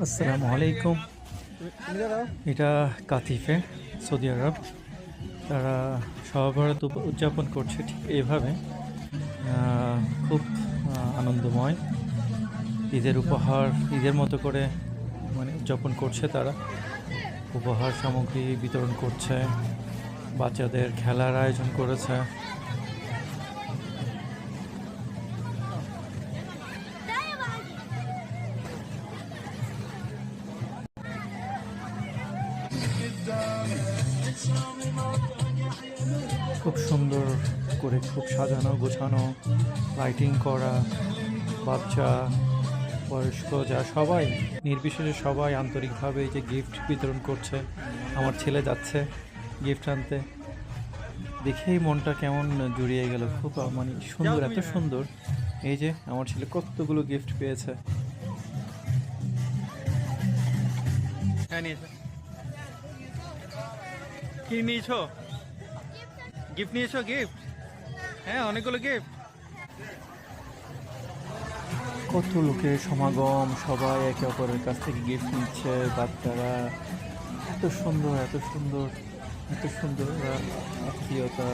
আসসালামু আলাইকুম। এটা কাতিফে, সৌদি আরব। তারা সহবরাত উদযাপন করছে ঠিক এইভাবে। খুব আনন্দময়। ঈদের উপহার ঈদের মতো করে মানে উদযাপন করছে তারা। উপহার সামগ্রী বিতরণ করছে, বাচ্চাদের খেলার আয়োজন করেছে। খুব সুন্দর করে, খুব সাজানো গোছানো, লাইটিং করা। বাচ্চা, বয়স্ক যা সবাই নির্বিশেষে সবাই আন্তরিকভাবে এই যে গিফট বিতরণ করছে। আমার ছেলে যাচ্ছে গিফট আনতে, দেখেই মনটা কেমন জুড়িয়ে গেল। খুব মানে সুন্দর, এত সুন্দর। এই যে আমার ছেলে কতগুলো গিফট পেয়েছে। হ্যাঁ নিয়েছো, কি নিয়েছো? গিফট নিয়েছো? গিফট? হ্যাঁ, অনেকগুলো গিফট। কত লোকের সমাগম, সবাই একে অপরের কাছ থেকে গিফট নিচ্ছে। বাচ্চারা এত সুন্দর, এত সুন্দর, এত সুন্দর আত্মীয়তা।